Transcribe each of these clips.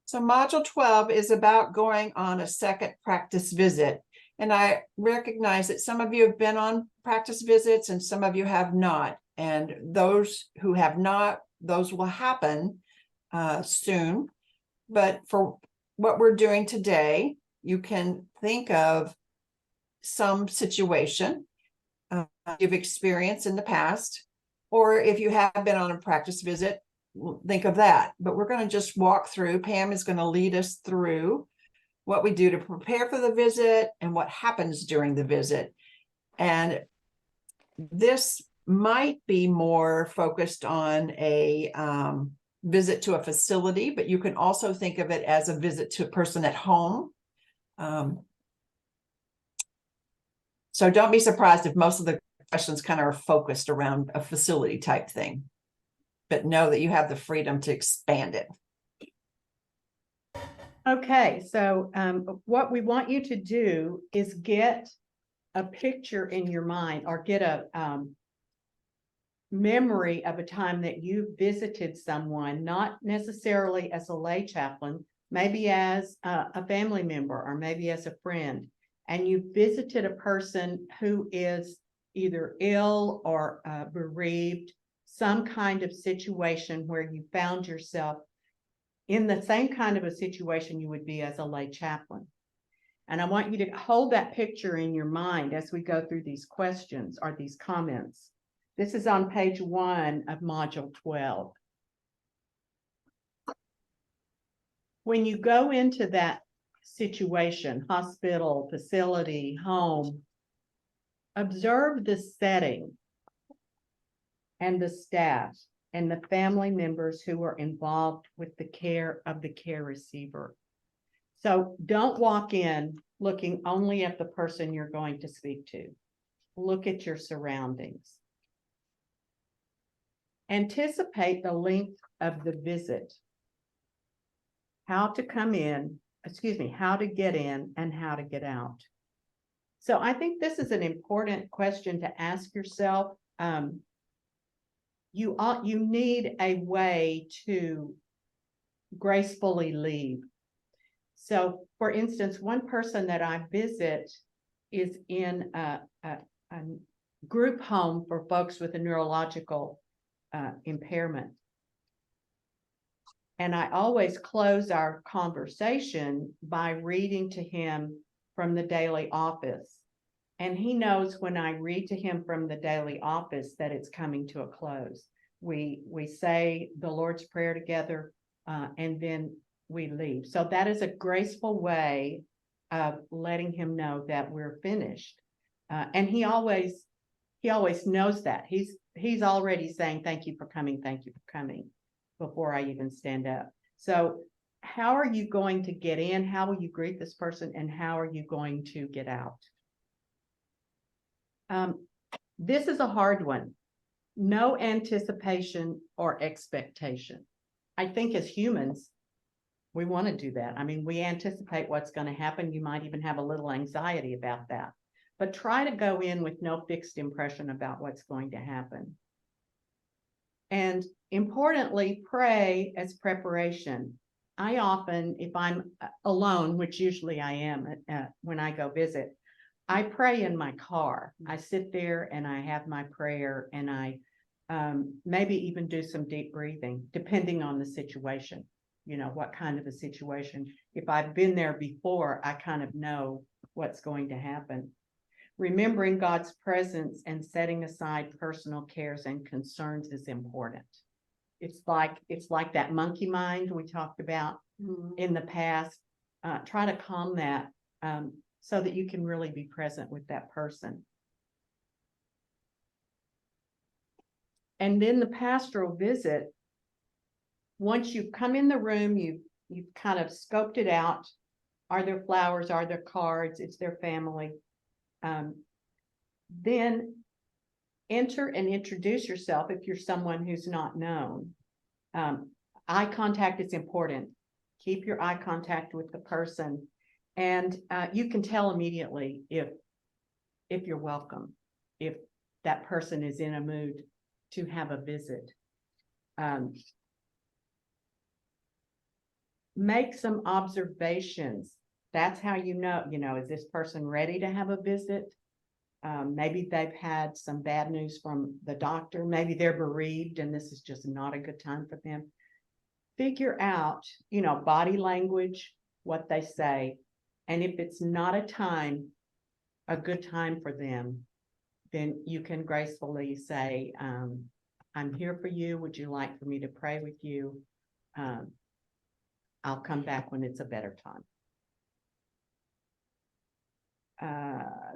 So Module 12 is about going on a second practice visit. And I recognize that some of you have been on practice visits and some of you have not. And those who have not, those will happen soon. But for what we're doing today, you can think of some situation you've experienced in the past, or if you have been on a practice visit, think of that. But we're going to just walk through. Pam is going to lead us through what we do to prepare for the visit and what happens during the visit. And this might be more focused on a visit to a facility, but you can also think of it as a visit to a person at home. So don't be surprised if most of the questions kind of are focused around a facility type thing, but know that you have the freedom to expand it. Okay, so what we want you to do is get a picture in your mind, or get a memory of a time that you visited someone, not necessarily as a lay chaplain, maybe as a family member, or maybe as a friend, and you visited a person who is either ill or bereaved, some kind of situation where you found yourself in the same kind of a situation you would be as a lay chaplain. And I want you to hold that picture in your mind as we go through these questions or these comments. This is on page 1 of Module 12. When you go into that situation, hospital, facility, home, observe the setting and the staff and the family members who are involved with the care of the care receiver. So don't walk in looking only at the person you're going to speak to. Look at your surroundings. Anticipate the length of the visit. How to come in, how to get in and how to get out. So I think this is an important question to ask yourself. You need a way to gracefully leave. So, for instance, one person that I visit is in a group home for folks with a neurological impairment. And I always close our conversation by reading to him from the daily office. And he knows when I read to him from the daily office that it's coming to a close. We say the Lord's Prayer together, and then we leave. So that is a graceful way of letting him know that we're finished. And he always knows that. He's already saying, thank you for coming, before I even stand up. So how are you going to get in? How will you greet this person? And how are you going to get out? This is a hard one. No anticipation or expectation. I think as humans, we want to do that. I mean, we anticipate what's going to happen. You might even have a little anxiety about that. But try to go in with no fixed impression about what's going to happen. And importantly, pray as preparation. I often, if I'm alone, which usually I am when I go visit, I pray in my car. I sit there and I have my prayer, and I maybe even do some deep breathing, depending on the situation. You know, what kind of a situation. If I've been there before, I kind of know what's going to happen. Remembering God's presence and setting aside personal cares and concerns is important. It's like that monkey mind we talked about in the past. Try to calm that so that you can really be present with that person. And then the pastoral visit, once you've come in the room, you've kind of scoped it out. Are there flowers? Are there cards? It's their family. Then enter and introduce yourself if you're someone who's not known. Eye contact is important. Keep your eye contact with the person, and you can tell immediately if you're welcome, if that person is in a mood to have a visit. make some observations. That's how you know, is this person ready to have a visit? Maybe they've had some bad news from the doctor. Maybe they're bereaved and this is just not a good time for them. Figure out, body language, what they say. And if it's not a good time for them, then you can gracefully say, I'm here for you. Would you like for me to pray with you? I'll come back when it's a better time.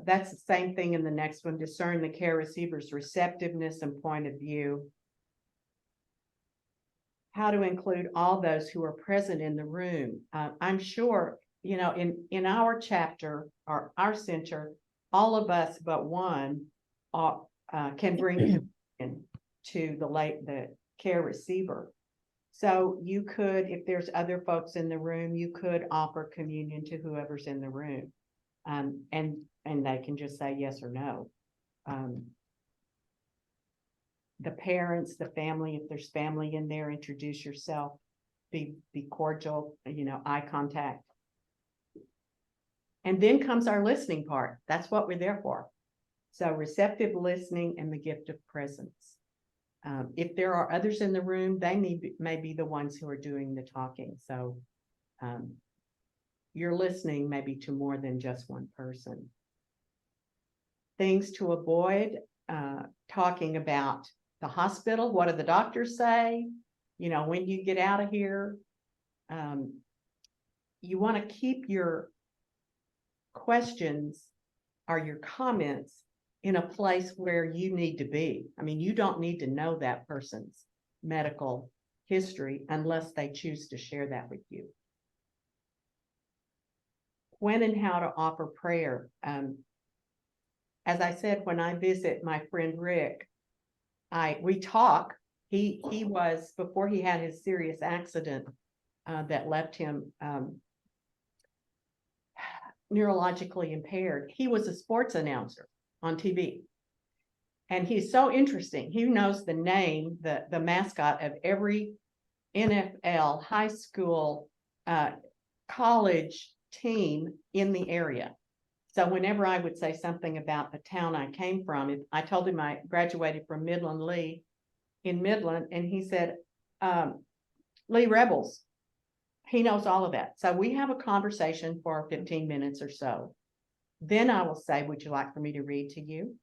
That's the same thing in the next one. Discern the care receiver's receptiveness and point of view. How to include all those who are present in the room. I'm sure, in our chapter or our center, all of us but one can bring communion to the care receiver. So you could, if there's other folks in the room, you could offer communion to whoever's in the room. And they can just say yes or no. The parents, the family, if there's family in there, introduce yourself, be cordial, eye contact. And then comes our listening part. That's what we're there for. So receptive listening and the gift of presence. If there are others in the room, they may be the ones who are doing the talking. So you're listening maybe to more than just one person. Things to avoid, talking about the hospital. What do the doctors say? When you get out of here, you want to keep your questions or your comments in a place where you need to be. I mean, you don't need to know that person's medical history unless they choose to share that with you. When and how to offer prayer. As I said, when I visit my friend Rick, we talk. He was, before he had his serious accident that left him neurologically impaired, he was a sports announcer on TV. And he's so interesting. He knows the name, the mascot of every NFL, high school, college team in the area. So whenever I would say something about the town I came from, I told him I graduated from Midland Lee in Midland, and he said, Lee Rebels. He knows all of that. So we have a conversation for 15 minutes or so. Then I will say, would you like for me to read to you?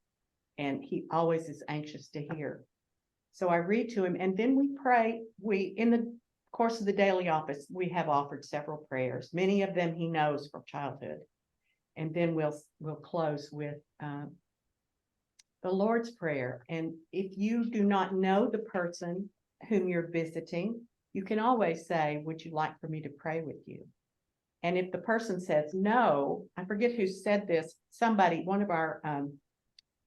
And he always is anxious to hear. So I read to him, and then we pray. In the course of the daily office, we have offered several prayers. Many of them he knows from childhood. And then we'll close with the Lord's Prayer. And if you do not know the person whom you're visiting, you can always say, would you like for me to pray with you? And if the person says no, I forget who said this, somebody, one of our,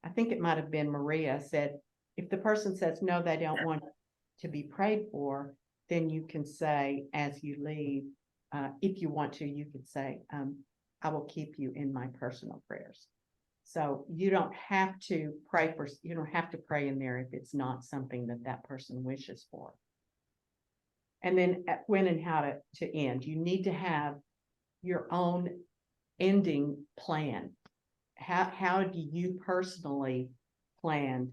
I think it might have been Maria, said, if the person says no, they don't want to be prayed for, then you can say as you leave, if you want to, you can say, I will keep you in my personal prayers. So you don't have to pray in there if it's not something that person wishes for. And then when and how to end. You need to have your own ending plan. How do you personally plan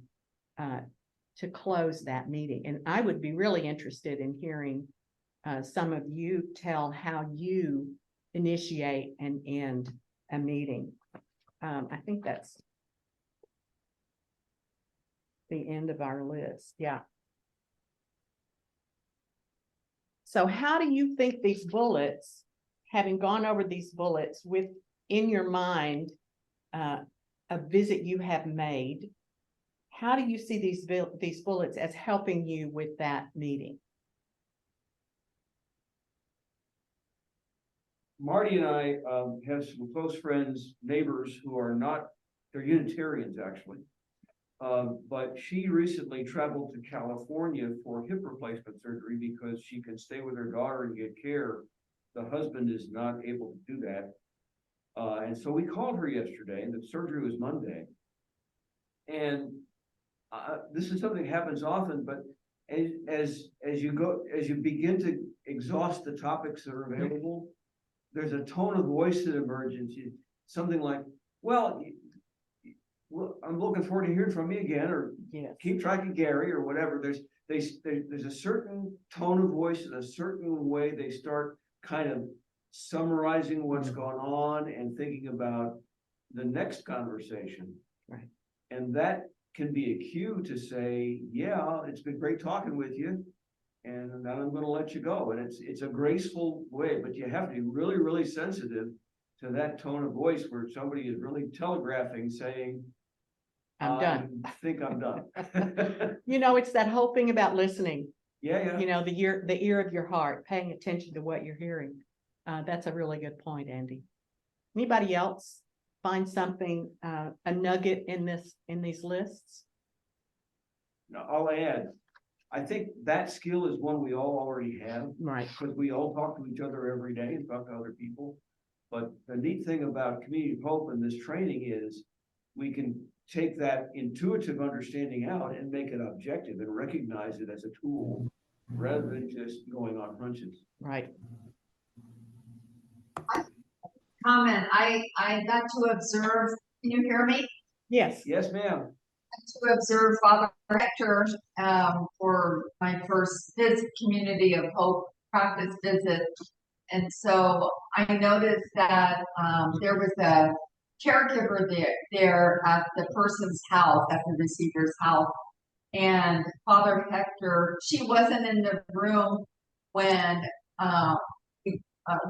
to close that meeting? And I would be really interested in hearing some of you tell how you initiate and end a meeting. I think that's the end of our list. Yeah. So how do you think these bullets, having gone over these bullets in your mind, a visit you have made, how do you see these bullets as helping you with that meeting? Marty and I have some close friends, neighbors who are they're Unitarians actually. But she recently traveled to California for hip replacement surgery because she can stay with her daughter and get care. The husband is not able to do that. And so we called her yesterday, and the surgery was Monday. And this is something that happens often, but as you begin to exhaust the topics that are available, there's a tone of voice that emerges, something like, well, I'm looking forward to hearing from you again, or Yes. keep track of Gary, or whatever. There's a certain tone of voice and a certain way they start kind of summarizing what's going on and thinking about the next conversation. Right. And that can be a cue to say, yeah, it's been great talking with you, and now I'm gonna let you go. And it's a graceful way, but you have to be really, really sensitive to that tone of voice where somebody is really telegraphing, saying, I'm done. I think I'm done. It's that whole thing about listening, Yeah. the ear of your heart, paying attention to what you're hearing. That's a really good point, Andy. Anybody else find something, a nugget in these lists? Now, I'll add, I think that skill is one we all already have, Right. because we all talk to each other every day and talk to other people. But the neat thing about Community of Hope and this training is we can take that intuitive understanding out and make it objective and recognize it as a tool rather than just going on hunches. Right. Comment, I got to observe, can you hear me? Yes. Yes, ma'am. To observe Father Hector for my first Community of Hope practice visit. And so I noticed that there was a caregiver there at the person's house, at the receiver's house. And Father Hector, she wasn't in the room when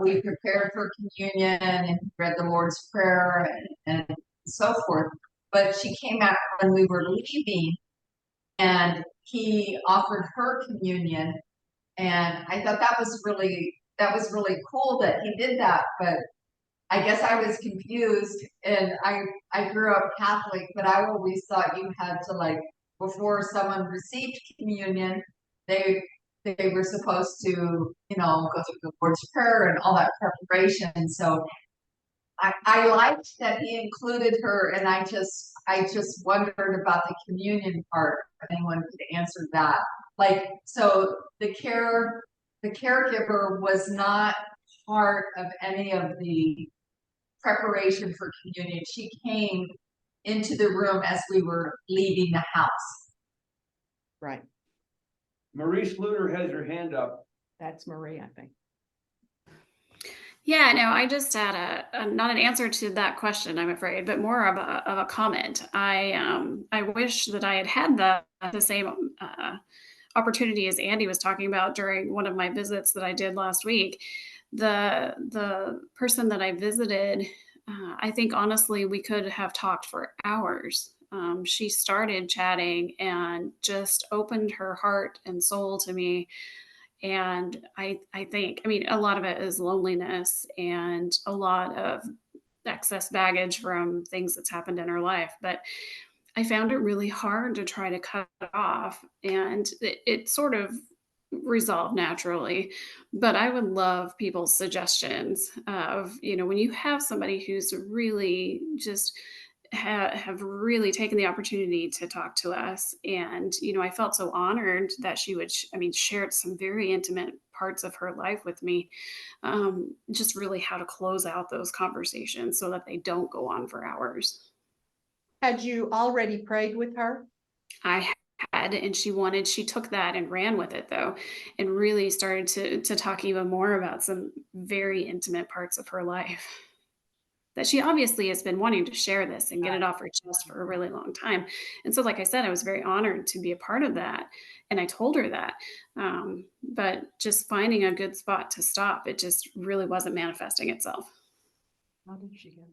we prepared for communion and read the Lord's Prayer and so forth. But she came out when we were leaving, and he offered her communion. And I thought that was really cool that he did that. But I guess I was confused, and I grew up Catholic, but I always thought you had to, like, before someone received communion, they were supposed to, go through the Lord's Prayer and all that preparation. So I liked that he included her, and I just wondered about the communion part, if anyone could answer that. Like, so the caregiver was not part of any of the preparation for communion. She came into the room as we were leaving the house. Right. Maurice Luter has her hand up. That's Marie, I think. Yeah, no, I just had not an answer to that question, I'm afraid, but more of a comment. I wish that I had the same opportunity as Andy was talking about during one of my visits that I did last week. The person that I visited, I think honestly we could have talked for hours. She started chatting and just opened her heart and soul to me. And I think, I mean, a lot of it is loneliness and a lot of excess baggage from things that's happened in her life. But I found it really hard to try to cut it off, and it sort of resolved naturally. But I would love people's suggestions of, when you have somebody who's really just have really taken the opportunity to talk to us. And, I felt so honored that she would, shared some very intimate parts of her life with me. Just really how to close out those conversations so that they don't go on for hours. Had you already prayed with her? I had, and she took that and ran with it though, and really started to talk even more about some very intimate parts of her life that she obviously has been wanting to share this and get it off her chest for a really long time. And so, like I said, I was very honored to be a part of that. And I told her that, but just finding a good spot to stop, it just really wasn't manifesting itself. How did she get?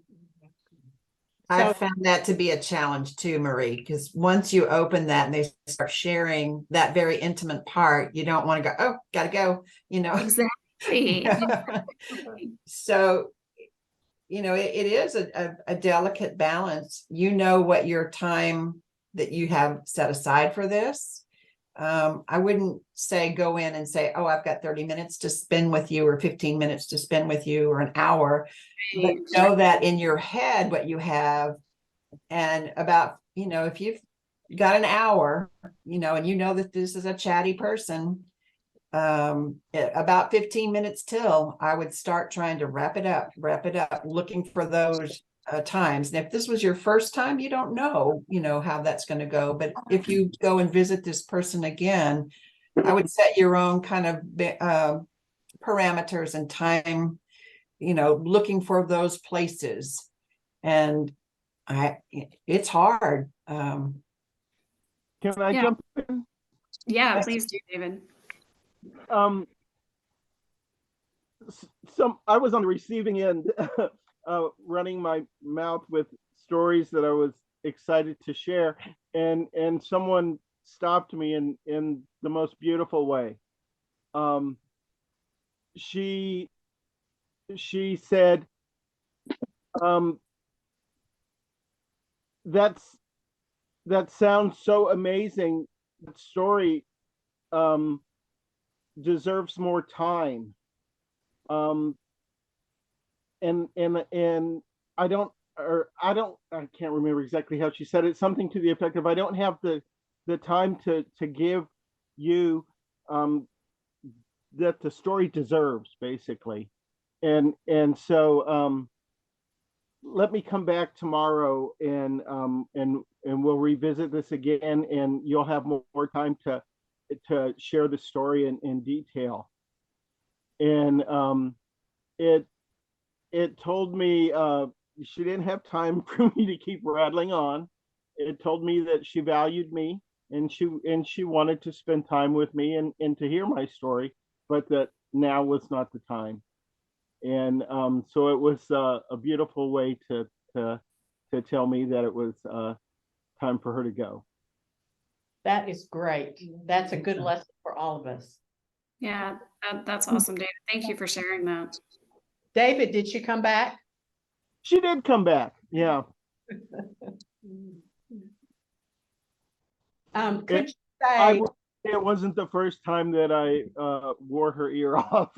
I found that to be a challenge too, Marie, because once you open that and they start sharing that very intimate part, you don't want to go, oh, gotta go, Exactly. So, it is a delicate balance. What your time that you have set aside for this. I wouldn't say go in and say, oh, I've got 30 minutes to spend with you or 15 minutes to spend with you or an hour. But know that in your head what you have, and about, if you've got an hour, and you know that this is a chatty person, about 15 minutes till, I would start trying to wrap it up, looking for those times. And if this was your first time, you don't know, how that's going to go. But if you go and visit this person again, I would set your own kind of parameters and time, looking for those places. And it's hard. Can I Yeah. jump in? Yeah, Yes. please do, David. I was on the receiving end, running my mouth with stories that I was excited to share, and someone stopped me in the most beautiful way. She said, that sounds so amazing. That story deserves more time. And I can't remember exactly how she said it, something to the effect of, I don't have the time to give you that the story deserves, basically. And so let me come back tomorrow, and we'll revisit this again, and you'll have more time to share the story in detail. And it told me she didn't have time for me to keep rattling on. It told me that she valued me, and she wanted to spend time with me and to hear my story, but that now was not the time. And so it was a beautiful way to tell me that it was time for her to go. That is great. That's a good lesson for all of us. Yeah, that's awesome, David. Thank you for sharing that. David, did she come back? She did come back. Yeah. Could you say, It wasn't the first time that I wore her ear off.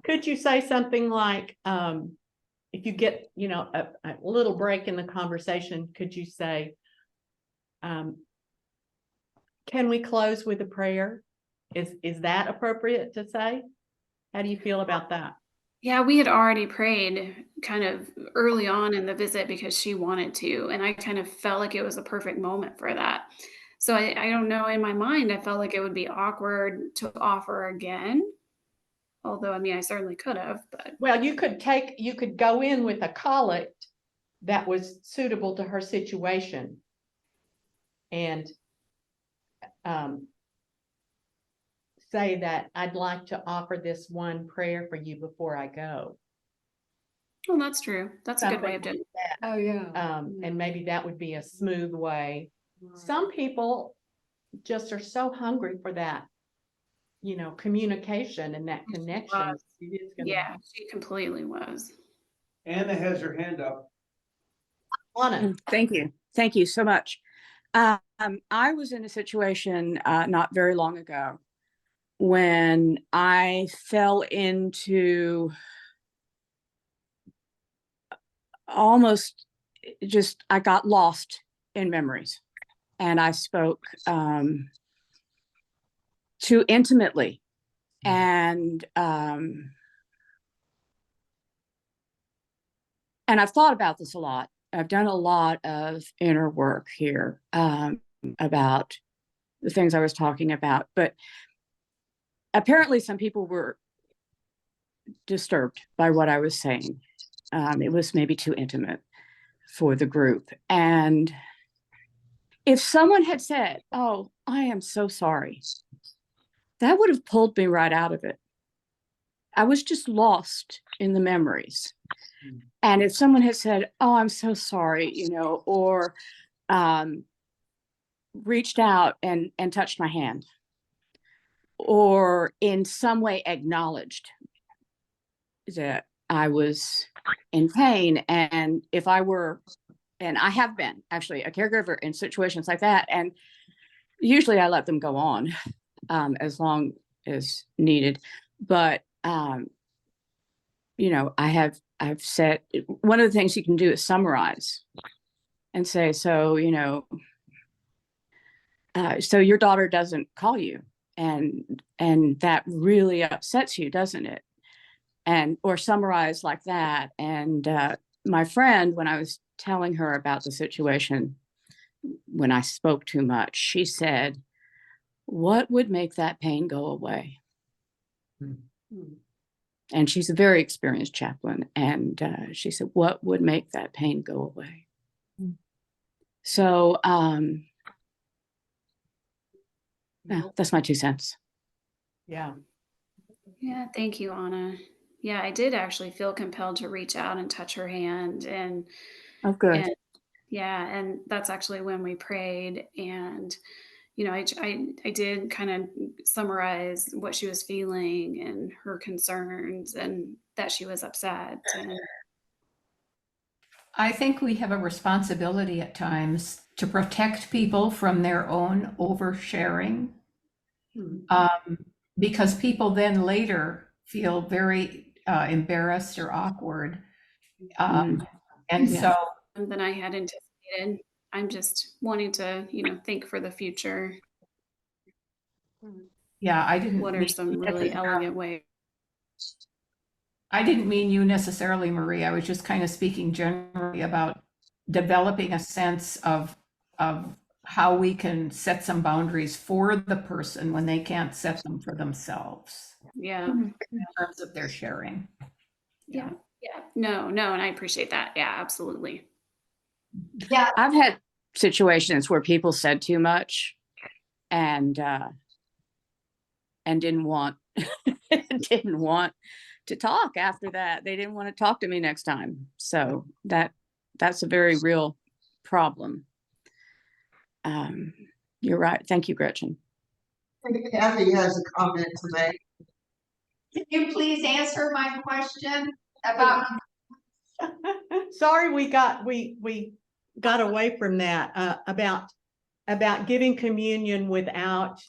could you say something like, if you get, a little break in the conversation, could you say, can we close with a prayer? Is that appropriate to say? How do you feel about that? Yeah, we had already prayed kind of early on in the visit because she wanted to, and I kind of felt like it was a perfect moment for that. So I don't know, in my mind, I felt like it would be awkward to offer again. Although, I mean, I certainly could have, but Well, you could go in with a collect that was suitable to her situation. And say that I'd like to offer this one prayer for you before I go. well, that's true. That's a good way of doing it. Oh, yeah. And maybe that would be a smooth way. Some people just are so hungry for that, communication and that connection. Yeah, she completely was. Anna has her hand up. Anna. Thank you. Thank you so much. I was in a situation not very long ago when I fell into almost just, I got lost in memories, and I spoke too intimately. And I've thought about this a lot. I've done a lot of inner work here about the things I was talking about, but apparently some people were disturbed by what I was saying. It was maybe too intimate for the group. And if someone had said, "Oh, I am so sorry," that would have pulled me right out of it. I was just lost in the memories. And if someone had said, "Oh, I'm so sorry," or reached out and touched my hand, or in some way acknowledged that I was in pain, and if I were, and I have been actually a caregiver in situations like that, and usually I let them go on as long as needed. But I've said, one of the things you can do is summarize and say, so, so your daughter doesn't call you, and that really upsets you, doesn't it? And or summarize like that. And my friend, when I was telling her about the situation, when I spoke too much, she said, what would make that pain go away? And she's a very experienced chaplain. And she said, what would make that pain go away? So that's my 2 cents. Yeah. Yeah, thank you, Anna. Yeah, I did actually feel compelled to reach out and touch her hand, and Oh, good. and yeah, and that's actually when we prayed. And I did kind of summarize what she was feeling and her concerns, and that she was upset. And I think we have a responsibility at times to protect people from their own oversharing. Because people then later feel very embarrassed or awkward. And Yeah. so than I had anticipated. I'm just wanting to, think for the future. yeah, I didn't What are some really elegant ways? I didn't mean you necessarily, Marie. I was just kind of speaking generally about developing a sense of how we can set some boundaries for the person when they can't set them for themselves Yeah. in terms of their sharing. Yeah. No, and I appreciate that. Yeah, absolutely. Yeah. I've had situations where people said too much and didn't want didn't want to talk after that. They didn't want to talk to me next time. So that's a very real problem. You're right. Thank you, Gretchen. Kathy has a comment to make. Can you please answer my question about? Sorry, we got away from that, about giving communion without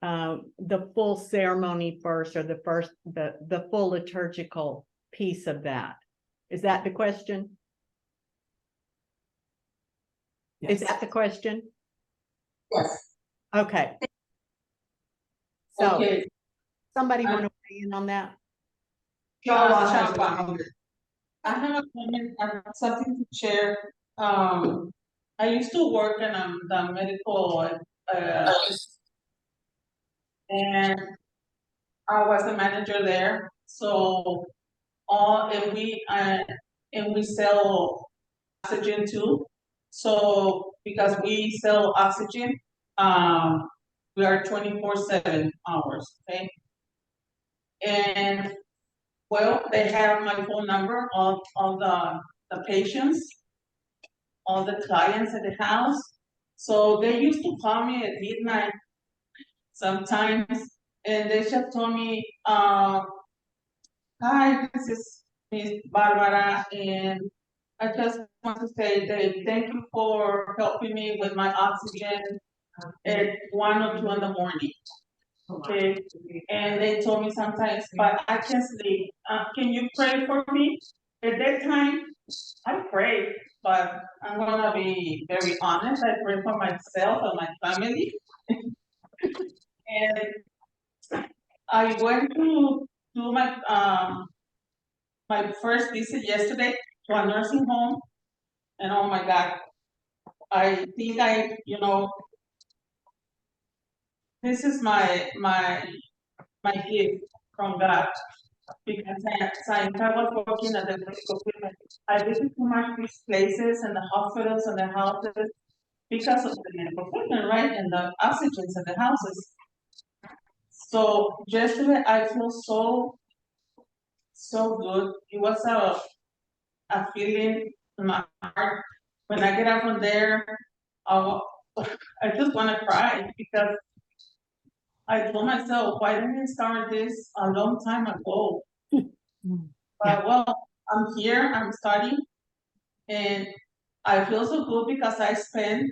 the full ceremony first, or the full liturgical piece of that. Is that the question? Is that the question? Yes. Okay. So Okay. somebody want to weigh in on that? I have a comment. I have something to share. I used to work in the medical, and I was the manager there. So and we sell oxygen too. So because we sell oxygen, we are 24/7 hours, okay? And well, they have my phone number of the patients, all the clients at the house. So they used to call me at midnight sometimes, and they just told me, hi, this is Miss Barbara, and I just want to say that thank you for helping me with my oxygen at 1 or 2 in the morning. Okay, and they told me sometimes, but I can't sleep. Can you pray for me? At that time, I prayed, but I'm gonna be very honest. I pray for myself and my family. And I went to do my first visit yesterday to a nursing home, and oh my God, I think this is my gift from God, because I was working at the medical field. I visit too much these places and the hospitals and the houses because of the medical equipment, right, and the oxygens in the houses. So yesterday I feel so good. It was a feeling in my heart. When I get out from there, I just want to cry, because I told myself, why didn't I start this a long time ago? But well, I'm here, I'm studying, and I feel so good because I spend,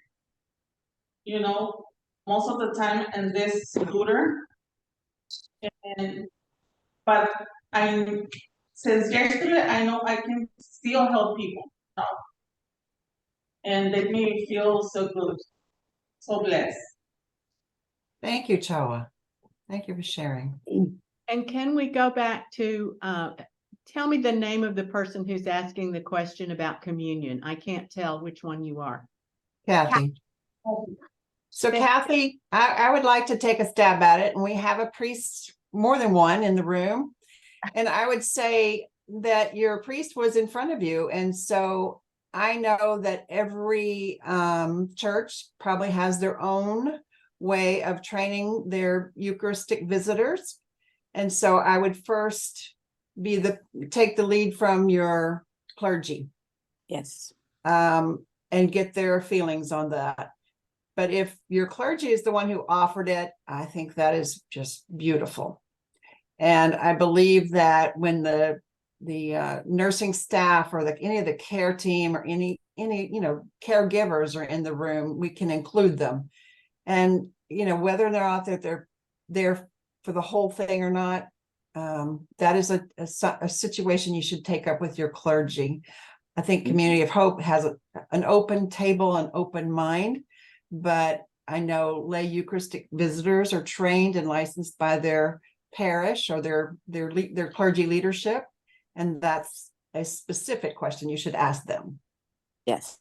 most of the time in this scooter. But since yesterday, I know I can still help people. and they made me feel so good, so blessed. Thank you, Chawa. Thank you for sharing. And can we go back to, tell me the name of the person who's asking the question about communion. I can't tell which one you are. Kathy. So Kathy, I would like to take a stab at it, and we have a priest, more than one in the room. And I would say that your priest was in front of you. And so I know that every church probably has their own way of training their Eucharistic visitors. And so I would first take the lead from your clergy. Yes. And get their feelings on that. But if your clergy is the one who offered it, I think that is just beautiful. And I believe that when the nursing staff or any of the care team or any caregivers are in the room, we can include them. And whether they're out there, they're there for the whole thing or not, that is a situation you should take up with your clergy. I think Community of Hope has an open table, an open mind, but I know lay Eucharistic visitors are trained and licensed by their parish or their clergy leadership, and that's a specific question you should ask them. Yes.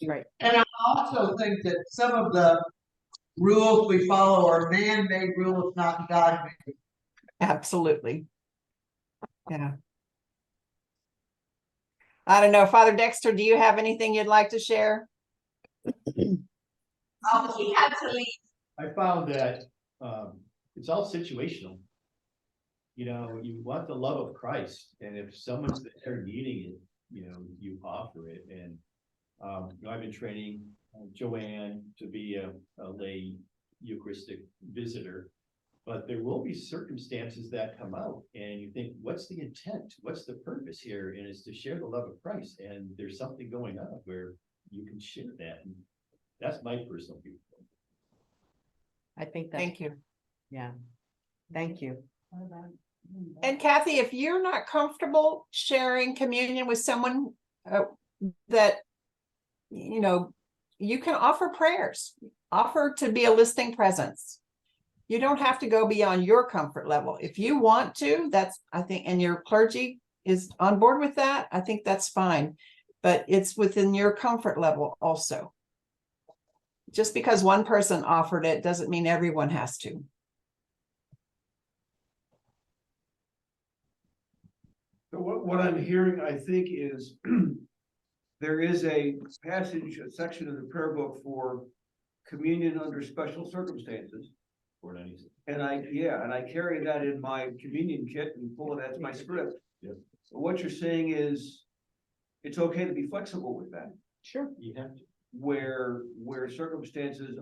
Right. And I also think that some of the rules we follow are man-made rules, not God-made. Absolutely. Yeah. I don't know, Father Dexter, do you have anything you'd like to share? He had to leave. I found that it's all situational. You want the love of Christ, and if someone's there needing it, you offer it. And I've been training Joanne to be a lay Eucharistic visitor, but there will be circumstances that come out, and you think, what's the intent? What's the purpose here? And it's to share the love of Christ, and there's something going on where you can share that. And that's my personal view. I think that's, Thank you. yeah. Thank you. And Kathy, if you're not comfortable sharing communion with someone that, you can offer prayers, offer to be a listening presence. You don't have to go beyond your comfort level. If you want to, I think, and your clergy is on board with that, I think that's fine, but it's within your comfort level also. Just because one person offered it doesn't mean everyone has to. So what I'm hearing, I think, is there is a section of the prayer book for communion under special circumstances. 496. And I carry that in my communion kit and pull it as my script. Yep. What you're saying is it's okay to be flexible with that. Sure. You have to. Where circumstances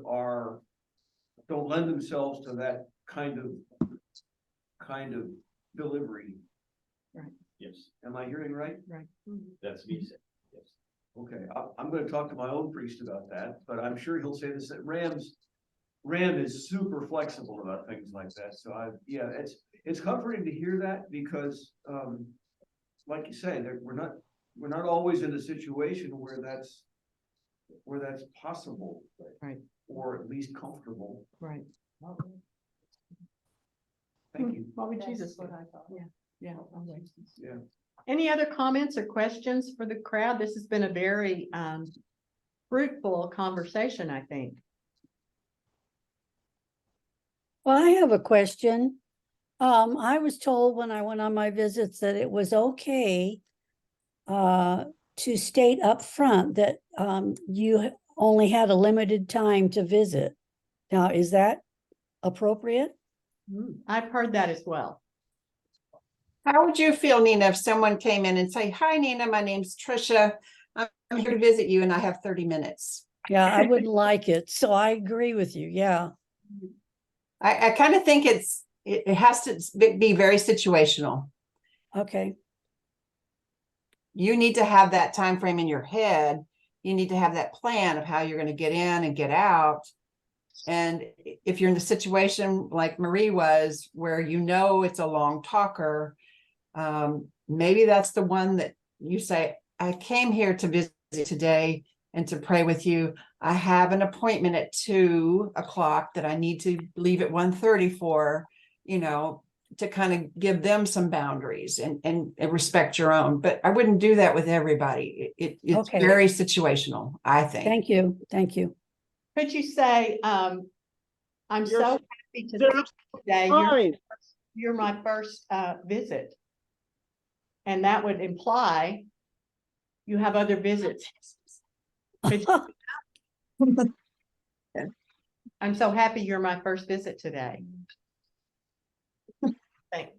don't lend themselves to that kind of delivery. Right. Yes, Am I hearing right? Right. that's me said. Yes. Okay, I'm gonna talk to my own priest about that, but I'm sure he'll say this, that Ram is super flexible about things like that. So it's comforting to hear that because, like you say, that we're not always in a situation where that's possible. Right. Or at least comfortable. Right. Thank you. What would Jesus do? Yeah. Yeah. Any other comments or questions for the crowd? This has been a very fruitful conversation, I think. Well, I have a question. I was told when I went on my visits that it was okay to state up front that you only had a limited time to visit. Now, is that appropriate? I've heard that as well. How would you feel, Nina, if someone came in and say, "Hi, Nina, my name's Trisha. I'm here to visit you and I have 30 minutes. Yeah, I wouldn't like it. So I agree with you. Yeah. I kind of think it has to be very situational. Okay. You need to have that time frame in your head. You need to have that plan of how you're going to get in and get out. And if you're in the situation like Marie was, where it's a long talker, maybe that's the one that you say, I came here to visit today and to pray with you. I have an appointment at 2:00 that I need to leave at 1:30 for, to kind of give them some boundaries and respect your own. But I wouldn't do that with everybody. It's Okay. very situational, I think. Thank you. Thank you. Could you say, I'm You're- so happy to That's see you today. fine. You're my first visit. And that would imply you have other visits. Could you- I'm so happy you're my first visit today. Thanks.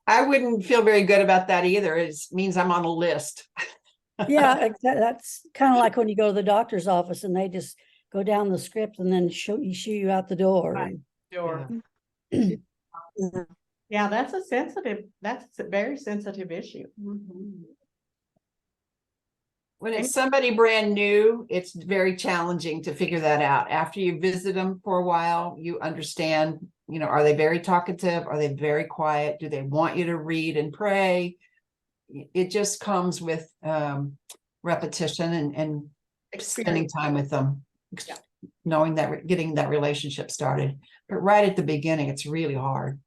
I wouldn't feel very good about that either. It means I'm on a list. Yeah, that's kind of like when you go to the doctor's office and they just go down the script and then shoo you out the door. Right. Sure. Yeah. Yeah, that's a very sensitive issue. When it's somebody brand new, it's very challenging to figure that out. After you visit them for a while, you understand, are they very talkative? Are they very quiet? Do they want you to read and pray? It just comes with repetition and spending time with them, Yeah. knowing that, getting that relationship started. But right at the beginning, it's really hard.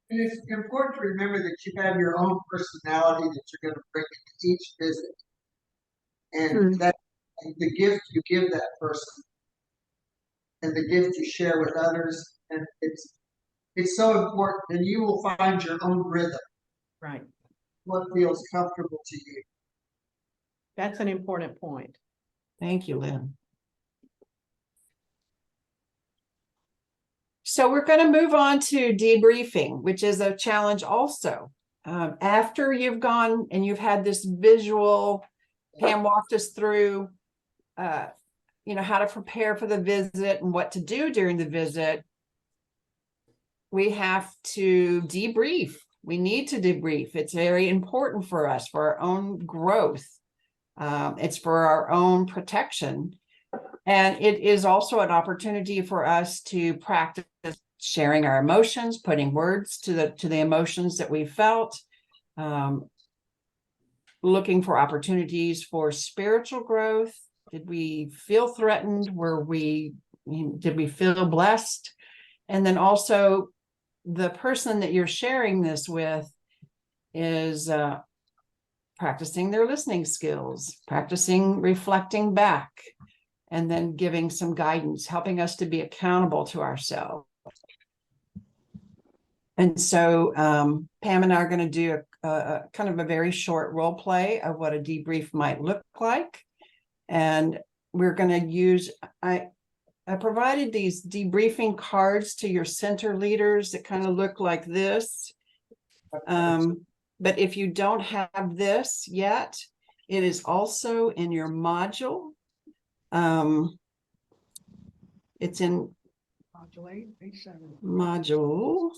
And it's important to remember that you have your own personality that you're gonna bring into each visit. And that, the gift you give that person and the gift you share with others, and it's so important, and you will find your own rhythm, Right. what feels comfortable to you. That's an important point. Thank you, Lynn. So we're going to move on to debriefing, which is a challenge also. After you've gone and you've had this visual, Pam walked us through, how to prepare for the visit and what to do during the visit. We have to debrief. We need to debrief. It's very important for us, for our own growth. It's for our own protection. And it is also an opportunity for us to practice sharing our emotions, putting words to the emotions that we felt, looking for opportunities for spiritual growth. Did we feel threatened? Did we feel blessed? And then also the person that you're sharing this with is practicing their listening skills, practicing reflecting back, and then giving some guidance, helping us to be accountable to ourselves. And so Pam and I are going to do a kind of a very short role play of what a debrief might look like. And we're going to use, I provided these debriefing cards to your center leaders that kind of look like this. But if you don't have this yet, it is also in your module. It's in module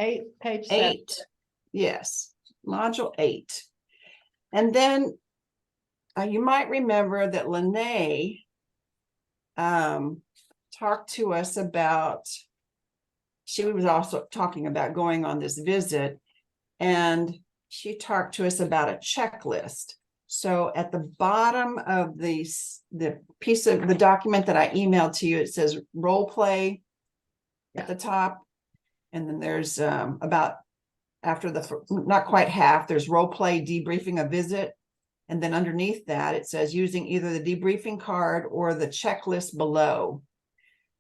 8, page 8. Yes, module 8. And then you might remember that Lene talked to us about, she was also talking about going on this visit, and she talked to us about a checklist. So at the bottom of the piece of the document that I emailed to you, it says role play at the top. And then there's about after not quite half, there's role play debriefing a visit. And then underneath that, it says using either the debriefing card or the checklist below.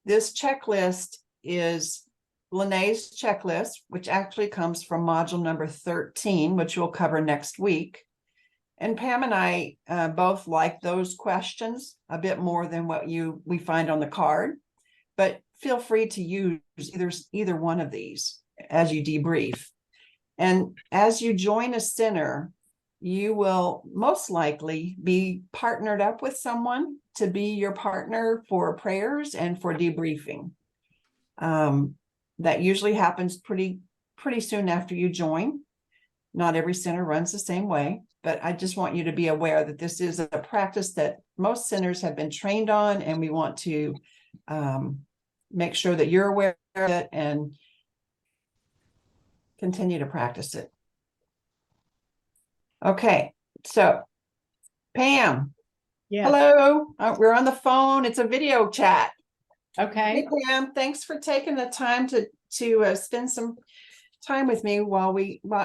This checklist is Lene's checklist, which actually comes from module number 13, which we'll cover next week. And Pam and I both like those questions a bit more than what we find on the card, but feel free to use either one of these as you debrief. And as you join a center, you will most likely be partnered up with someone to be your partner for prayers and for debriefing. That usually happens pretty soon after you join. Not every center runs the same way, but I just want you to be aware that this is a practice that most centers have been trained on, and we want to make sure that you're aware of it and continue to practice it. Okay, so Pam, Yes, hello. We're on the phone. It's a video chat. Hey okay, Pam, thanks for taking the time to spend some time with me while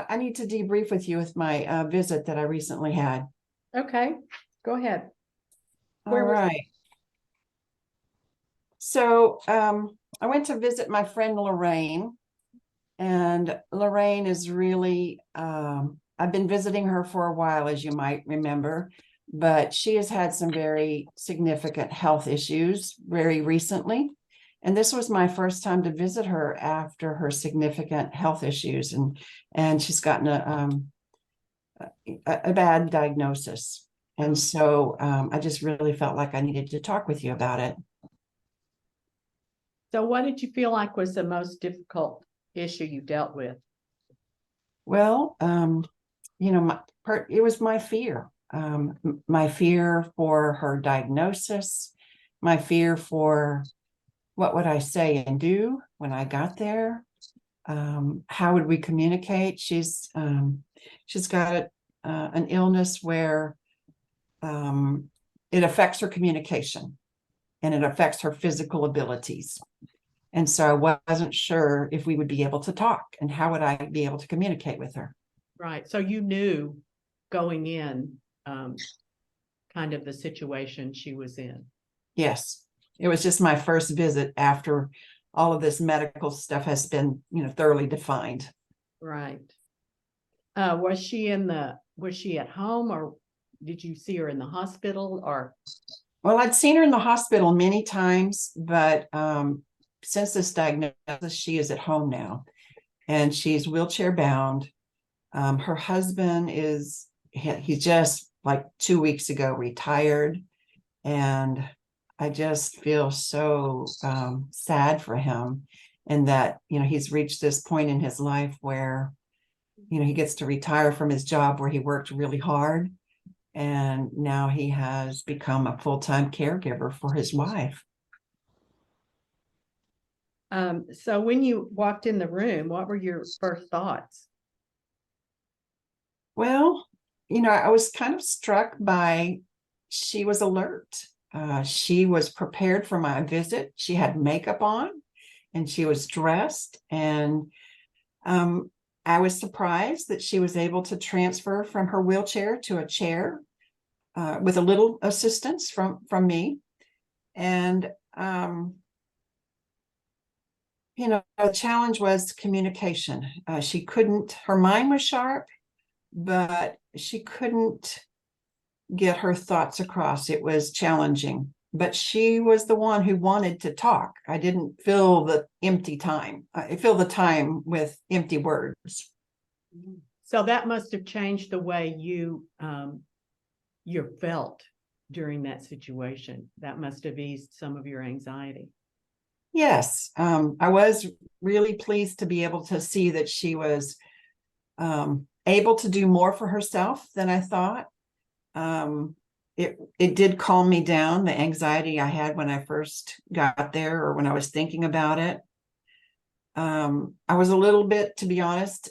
I need to debrief with you with my visit that I recently had. okay, go ahead. All Where was it? right. So I went to visit my friend Lorraine, and Lorraine is really I've been visiting her for a while, as you might remember, but she has had some very significant health issues very recently. And this was my first time to visit her after her significant health issues, and she's gotten a bad diagnosis. And so I just really felt like I needed to talk with you about it. So what did you feel like was the most difficult issue you dealt with? Well, it was my fear, my fear for her diagnosis, my fear for what would I say and do when I got there. How would we communicate? She's got an illness where it affects her communication and it affects her physical abilities. And so I wasn't sure if we would be able to talk and how would I be able to communicate with her. Right, so you knew going in, kind of the situation she was in. Yes, it was just my first visit after all of this medical stuff has been, thoroughly defined. Right. Was she at home, or did you see her in the hospital, or? Well, I'd seen her in the hospital many times, but since this diagnosis, she is at home now, and she's wheelchair bound. Her husband he just like 2 weeks ago retired, and I just feel so sad for him, and that he's reached this point in his life where he gets to retire from his job where he worked really hard, and now he has become a full-time caregiver for his wife. So when you walked in the room, what were your first thoughts? Well, I was kind of struck by she was alert. She was prepared for my visit. She had makeup on and she was dressed. And I was surprised that she was able to transfer from her wheelchair to a chair with a little assistance from me. And, the challenge was communication. Her mind was sharp, but she couldn't get her thoughts across. It was challenging, but she was the one who wanted to talk. I didn't fill the empty time. I fill the time with empty words. So that must have changed the way you felt during that situation. That must have eased some of your anxiety. Yes, I was really pleased to be able to see that she was able to do more for herself than I thought. It did calm me down, the anxiety I had when I first got there or when I was thinking about it. I was a little bit, to be honest,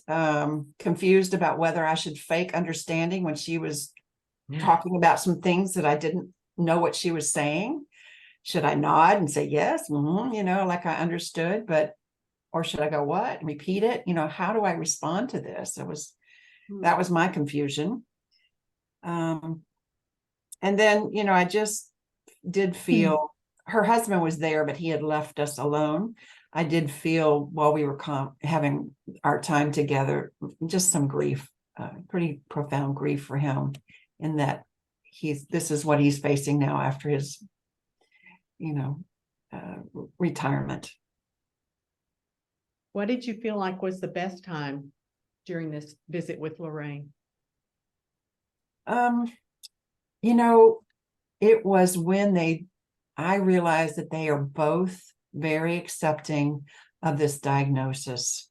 confused about whether I should fake understanding when she was talking about some things that I didn't know what she was saying. Should I nod and say yes, like I understood, or should I go what and repeat it? How do I respond to this? That was my confusion. And then, I just did feel her husband was there, but he had left us alone. I did feel while we were having our time together, just some grief, pretty profound grief for him, in that this is what he's facing now after his, retirement. What did you feel like was the best time during this visit with Lorraine? It was when I realized that they are both very accepting of this diagnosis,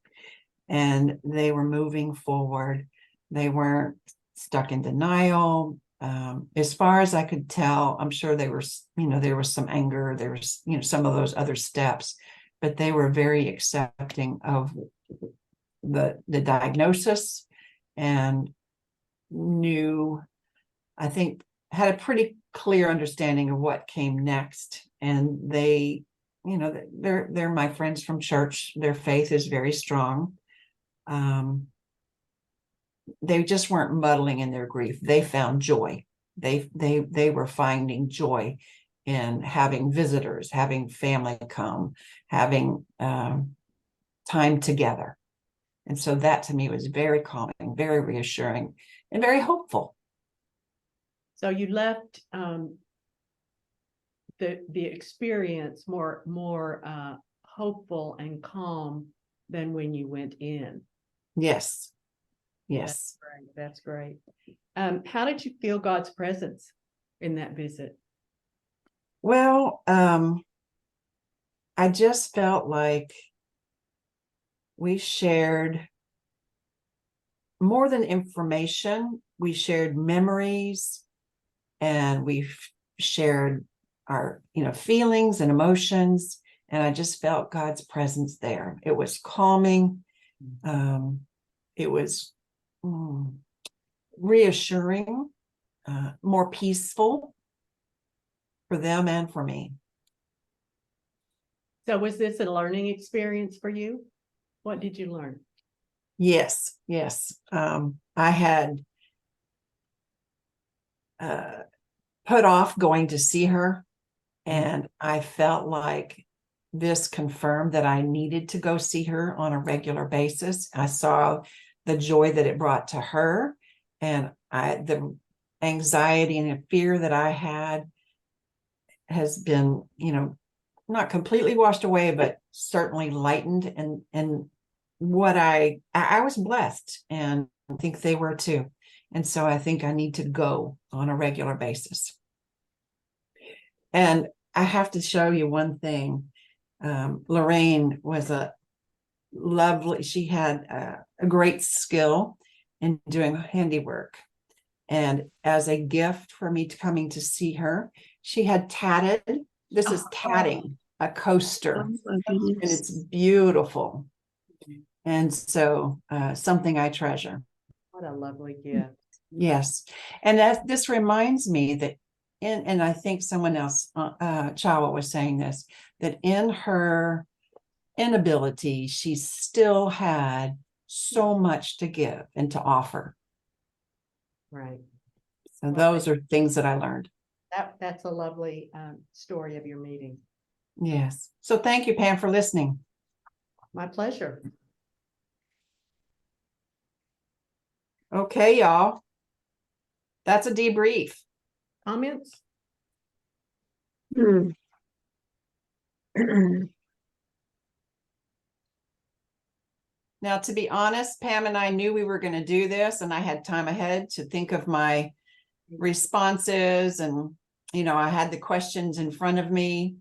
and they were moving forward. They weren't stuck in denial. As far as I could tell, I'm sure there was some anger, there was, some of those other steps, but they were very accepting of the diagnosis and knew, I think, had a pretty clear understanding of what came next. And they, you know, they're my friends from church. Their faith is very strong. They just weren't muddling in their grief. They found joy. They were finding joy in having visitors, having family come, having time together. And so that to me was very calming, very reassuring, and very hopeful. So you left the experience more hopeful and calm than when you went in. Yes. Yes. That's great. How did you feel God's presence in that visit? Well, I just felt like we shared more than information. We shared memories, and we shared our, you know, feelings and emotions. And I just felt God's presence there. It was calming. It was reassuring, more peaceful for them and for me. So was this a learning experience for you? What did you learn? Yes. I had put off going to see her, and I felt like this confirmed that I needed to go see her on a regular basis. I saw the joy that it brought to her, and the anxiety and the fear that I had has been, you know, not completely washed away, but certainly lightened. And what I was blessed, and I think they were too. And so I think I need to go on a regular basis. And I have to show you one thing. Lorraine was she had a great skill in doing handiwork. And as a gift for me coming to see her, she had tatted, this is tatting, a coaster. And it's beautiful. And so something I treasure. What a lovely gift. Yes. And this reminds me that and I think someone else, Chawa was saying this, that in her inability, she still had so much to give and to offer. Right. So those are things that I learned. That's a lovely story of your meeting. Yes. So thank you, Pam, for listening. My pleasure. Okay, y'all. That's a debrief. Comments? Now, to be honest, Pam and I knew we were going to do this, and I had time ahead to think of my responses, and, you know, I had the questions in front of me.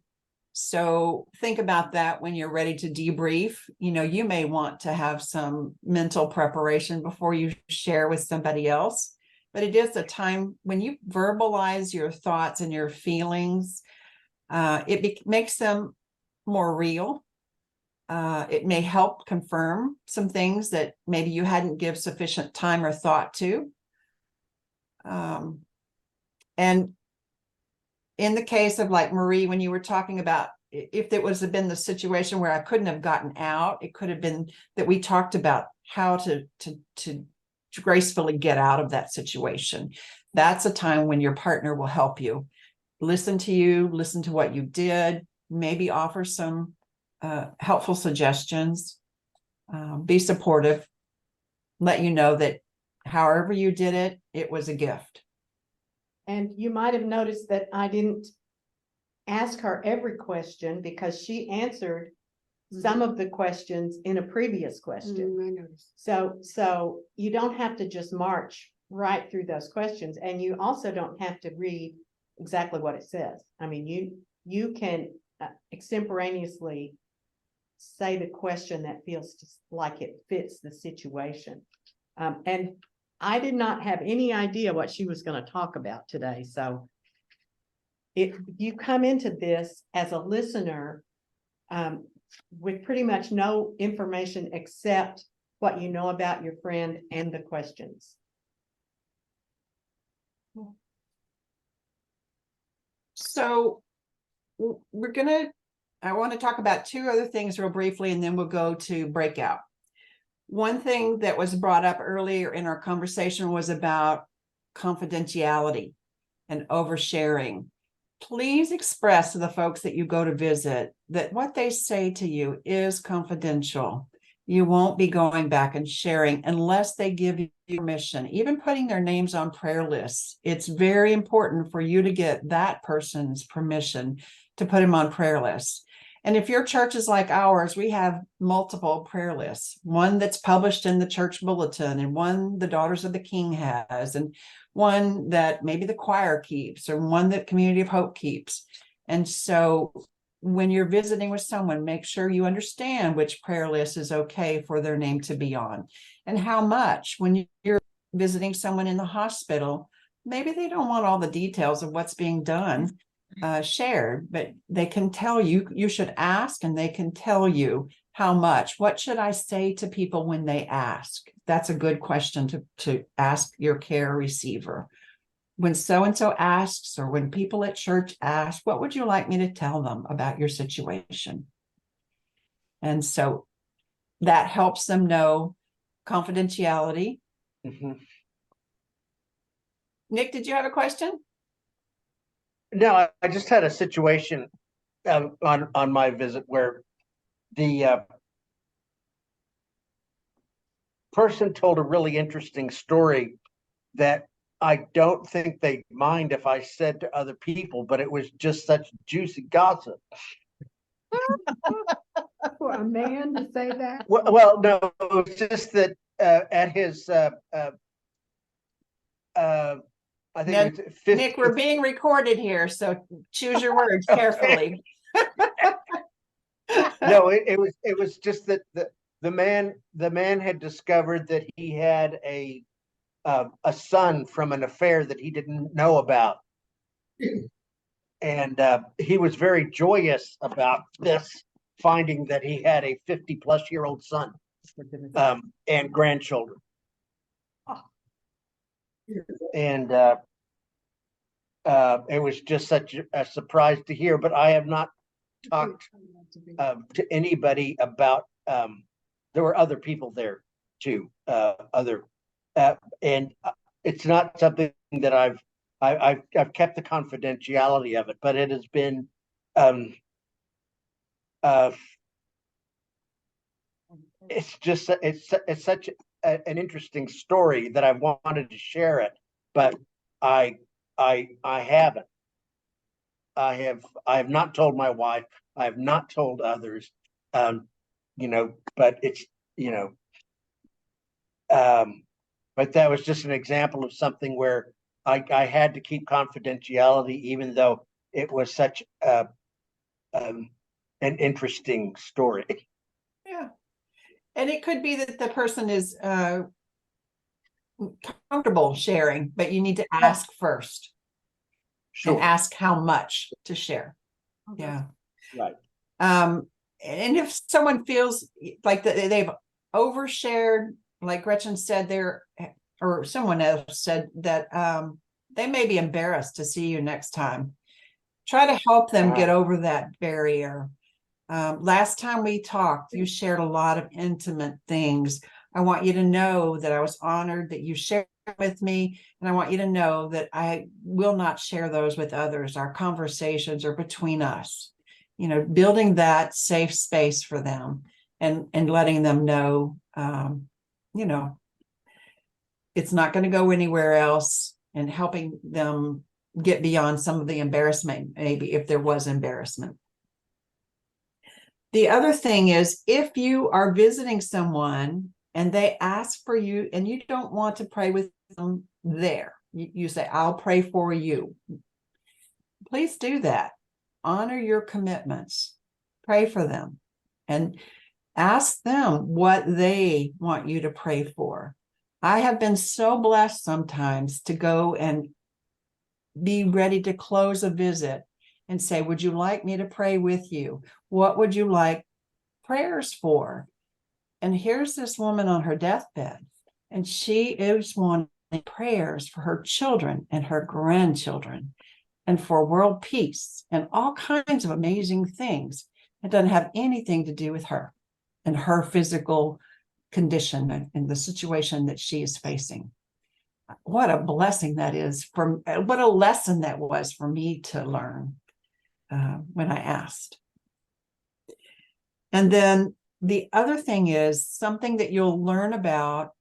So think about that when you're ready to debrief. You know, you may want to have some mental preparation before you share with somebody else, but it is a time when you verbalize your thoughts and your feelings, it makes them more real. It may help confirm some things that maybe you hadn't give sufficient time or thought to. And in the case of like Marie, when you were talking about if it was been the situation where I couldn't have gotten out, it could have been that we talked about how to gracefully get out of that situation. That's a time when your partner will help you. Listen to you, listen to what you did, maybe offer some helpful suggestions, be supportive, let you know that however you did it, it was a gift. And you might have noticed that I didn't ask her every question because she answered some of the questions in a previous question. I noticed. So you don't have to just march right through those questions, and you also don't have to read exactly what it says. I mean, you can extemporaneously say the question that feels just like it fits the situation. And I did not have any idea what she was going to talk about today. So if you come into this as a listener with pretty much no information except what you know about your friend and the questions. So I want to talk about two other things real briefly, and then we'll go to breakout. One thing that was brought up earlier in our conversation was about confidentiality and oversharing. Please express to the folks that you go to visit that what they say to you is confidential. You won't be going back and sharing unless they give you permission, even putting their names on prayer lists. It's very important for you to get that person's permission to put them on prayer lists. And if your church is like ours, we have multiple prayer lists, one that's published in the church bulletin, and one the Daughters of the King has, and one that maybe the choir keeps, or one that Community of Hope keeps. And so when you're visiting with someone, make sure you understand which prayer list is okay for their name to be on, and how much. When you're visiting someone in the hospital, maybe they don't want all the details of what's being done shared, but they can tell you. You should ask, and they can tell you how much. What should I say to people when they ask? That's a good question to ask your care receiver. When so-and-so asks, or when people at church ask, what would you like me to tell them about your situation? And so that helps them know confidentiality. Mm-hmm. Nick, did you have a question? No, I just had a situation on my visit where the person told a really interesting story that I don't think they'd mind if I said to other people, but it was just such juicy gossip. For a man to say that? Well, no, it was just that at his I think Now, it was 50, Nick, we're being recorded here, so choose your words carefully. No, it was just that the man had discovered that he had a son from an affair that he didn't know about, and he was very joyous about this, finding that he had a 50-plus-year-old son and grandchildren. And it was just such a surprise to hear, but I have not talked to anybody about, there were other people there too, and it's not something that I've kept the confidentiality of it, but it has been it's just it's such an interesting story that I wanted to share it, but I haven't. I have not told my wife. I have not told others. But it's but that was just an example of something where I had to keep confidentiality, even though it was such an interesting story. Yeah. And it could be that the person is comfortable sharing, but you need to ask first. Sure. And ask how much to share. Yeah. Right. And if someone feels like they've overshared, like Gretchen said or someone else said that they may be embarrassed to see you next time. Try to help them get over that barrier. Last time we talked, you shared a lot of intimate things. I want you to know that I was honored that you shared with me, and I want you to know that I will not share those with others. Our conversations are between us. Building that safe space for them and letting them know, it's not going to go anywhere else, and helping them get beyond some of the embarrassment, maybe if there was embarrassment. The other thing is, if you are visiting someone and they ask for you and you don't want to pray with them there, you say, I'll pray for you. Please do that. Honor your commitments. Pray for them and ask them what they want you to pray for. I have been so blessed sometimes to go and be ready to close a visit and say, would you like me to pray with you? What would you like prayers for? And here's this woman on her deathbed, and she is wanting prayers for her children and her grandchildren and for world peace and all kinds of amazing things. It doesn't have anything to do with her and her physical condition and the situation that she is facing. What a blessing that is, what a lesson that was for me to learn when I asked. And then the other thing is something that you'll learn about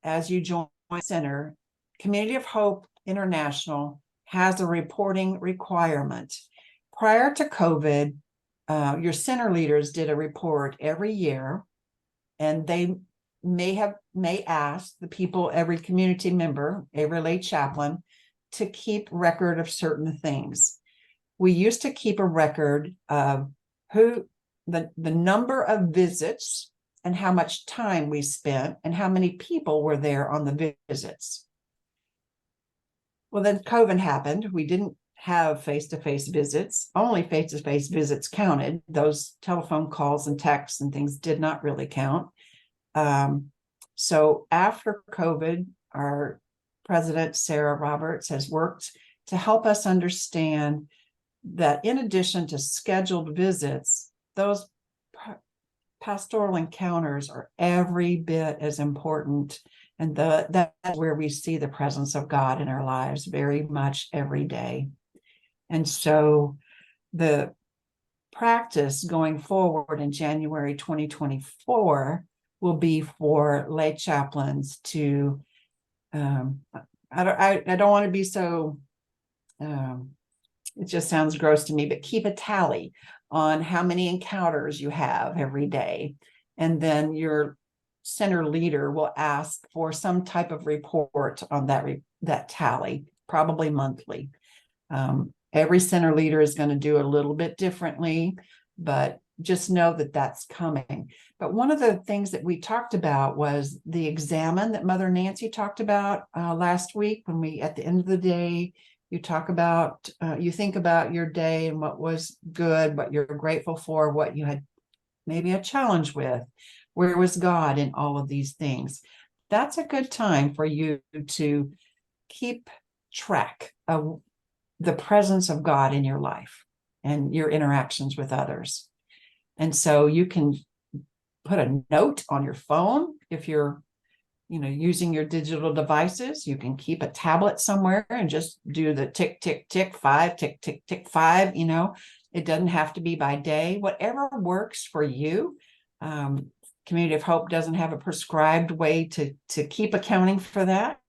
as you join the center. Community of Hope International has a reporting requirement. Prior to COVID, your center leaders did a report every year, and they may ask the people, every community member, every lay chaplain, to keep record of certain things. We used to keep a record of the number of visits and how much time we spent and how many people were there on the visits. Well, then COVID happened. We didn't have face-to-face visits. Only face-to-face visits counted. Those telephone calls and texts and things did not really count. So after COVID, our president, Sarah Roberts, has worked to help us understand that in addition to scheduled visits, those pastoral encounters are every bit as important. And that's where we see the presence of God in our lives very much every day. And so the practice going forward in January 2024 will be for lay chaplains to, I don't want to be so, it just sounds gross to me, but keep a tally on how many encounters you have every day. And then your center leader will ask for some type of report on that tally, probably monthly. Every center leader is going to do a little bit differently, but just know that that's coming. But one of the things that we talked about was the examine that Mother Nancy talked about last week, when we, at the end of the day, you talk about, you think about your day and what was good, what you're grateful for, what you had maybe a challenge with, where was God in all of these things. That's a good time for you to keep track of the presence of God in your life and your interactions with others. And so you can put a note on your phone if you're, using your digital devices. You can keep a tablet somewhere and just do the tick, tick, tick, 5, tick, tick, tick, 5. It doesn't have to be by day, whatever works for you. Community of Hope doesn't have a prescribed way to keep accounting for that.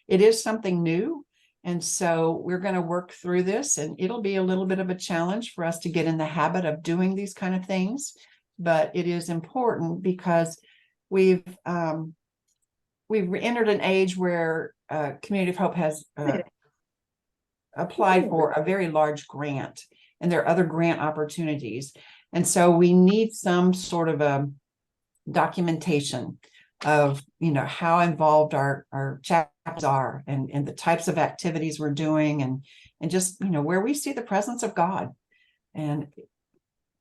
It is something new. And so we're going to work through this, and it'll be a little bit of a challenge for us to get in the habit of doing these kind of things. But it is important because we've entered an age where Community of Hope has applied for a very large grant, and there are other grant opportunities. And so we need some sort of a documentation of, how involved our chaplains are and the types of activities we're doing and just, where we see the presence of God. And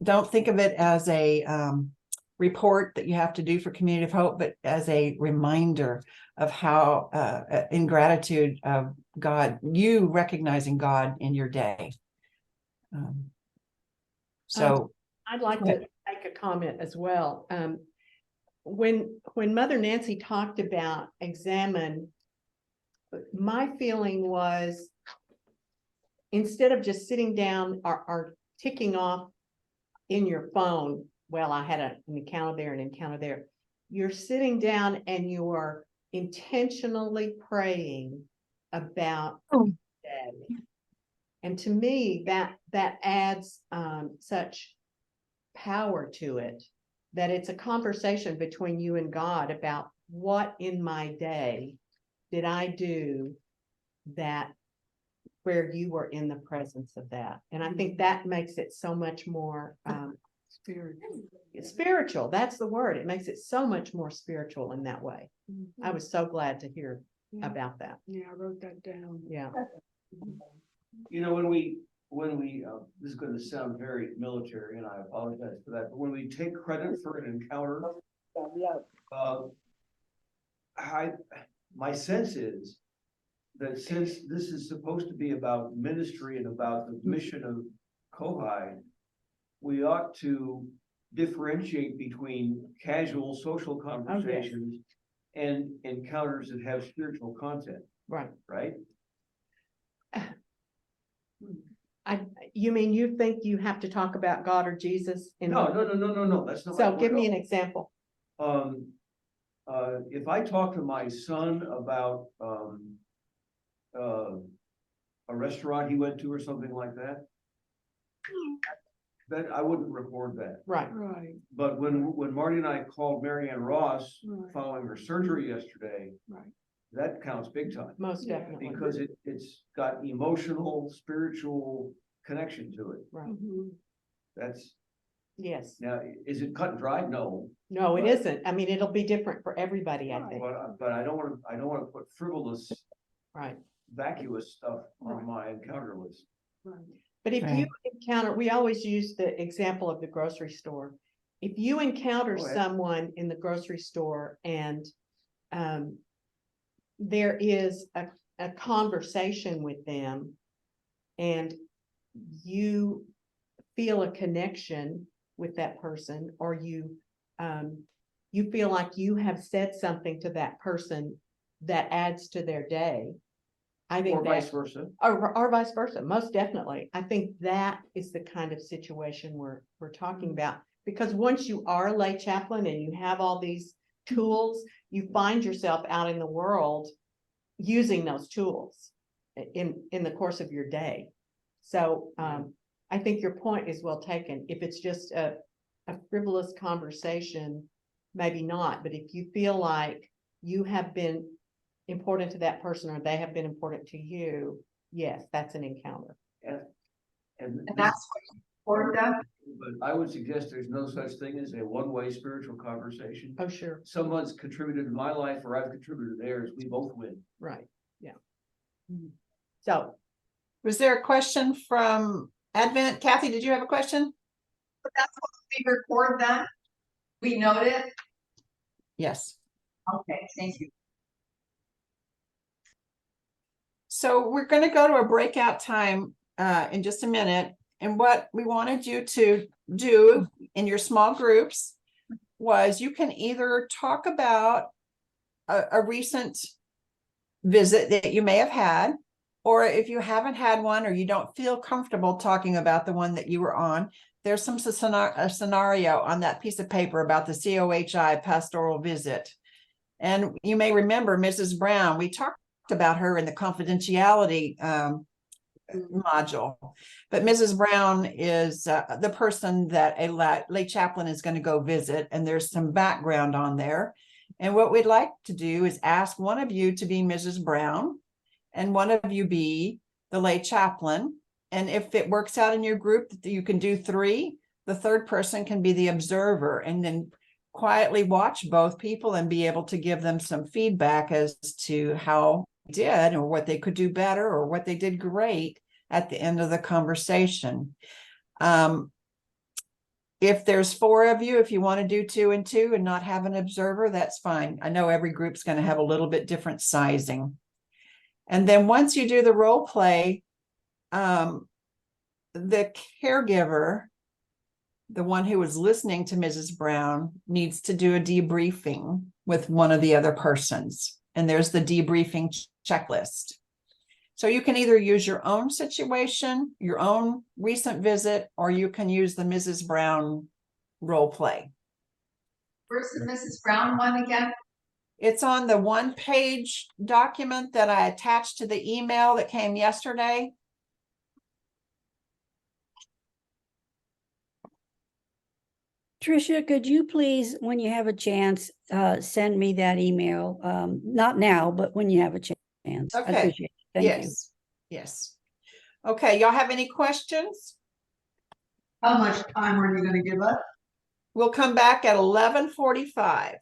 don't think of it as a report that you have to do for Community of Hope, but as a reminder of how, in gratitude of God, you recognizing God in your day. So I'd like to make a comment as well. When Mother Nancy talked about examine, my feeling was, instead of just sitting down or ticking off in your phone, well, I had an encounter there, an encounter there. You're sitting down and you are intentionally praying about the day. And to me, that adds such power to it, that it's a conversation between you and God about what in my day did I do that where you were in the presence of that. And I think that makes it so much more spiritual. That's the word. It makes it so much more spiritual in that way. I was so glad to hear about that. Yeah, I wrote that down. Yeah. When we this is going to sound very military, and I apologize for that, but when we take credit for an encounter, my sense is that since this is supposed to be about ministry and about the mission of CoHI, we ought to differentiate between casual social conversations and encounters that have spiritual content, Right. right? You mean you think you have to talk about God or Jesus? No, that's not. So give me an example. If I talk to my son about, a restaurant he went to or something like that, then I wouldn't record that. Right. Right. But when Marty and I called Mary Ann Ross Right. following her surgery yesterday, Right. that counts big time. Most Yeah. definitely. Because it's got emotional, spiritual connection to it. Right. That's, Yes. now, is it cut and dry? No. No, it But- isn't. I mean, it'll be different for everybody, I think. But I don't wanna put frivolous, Right. vacuous stuff on my encounter list. But if you Right. encounter, we always use the example of the grocery store. If you encounter Go ahead. someone in the grocery store and there is a conversation with them and you feel a connection with that person, or you feel like you have said something to that person that adds to their day, I think Or that, vice versa. or vice versa, most definitely. I think that is the kind of situation we're talking about. Because once you are a lay chaplain and you have all these tools, you find yourself out in the world using those tools in the course of your day. So I think your point is well taken. If it's just a frivolous conversation, maybe not. But if you feel like you have been important to that person or they have been important to you, yes, that's an encounter. And that's what you record them. But I would suggest there's no such thing as a one-way spiritual conversation. Oh, sure. Someone's contributed to my life or I've contributed to theirs. We both win. Right. Yeah. So Was there a question from Advent? Kathy, did you have a question? But that's what we record them. We note it. Yes. Okay, thank you. So we're going to go to a breakout time in just a minute. And what we wanted you to do in your small groups was you can either talk about a recent visit that you may have had, or if you haven't had one or you don't feel comfortable talking about the one that you were on, there's a scenario on that piece of paper about the CoHI pastoral visit. And you may remember Mrs. Brown, we talked about her in the confidentiality module, but Mrs. Brown is the person that a lay chaplain is going to go visit, and there's some background on there. And what we'd like to do is ask one of you to be Mrs. Brown and one of you be the lay chaplain. And if it works out in your group, you can do 3. The third person can be the observer, and then quietly watch both people and be able to give them some feedback as to how they did or what they could do better or what they did great at the end of the conversation. If there's 4 of you, if you want to do 2 and 2 and not have an observer, that's fine. I know every group's going to have a little bit different sizing. And then once you do the role play, the caregiver, the one who was listening to Mrs. Brown, needs to do a debriefing with one of the other persons. And there's the debriefing checklist. So you can either use your own situation, your own recent visit, or you can use the Mrs. Brown role play. Where's the Mrs. Brown one again? It's on the 1-page document that I attached to the email that came yesterday. Tricia, could you please, when you have a chance, send me that email? Not now, but when you have a chance. I Okay. appreciate it. Thank you. Yes. Yes. Okay, y'all have any questions? How much time are you gonna give us? We'll come back at 11:45.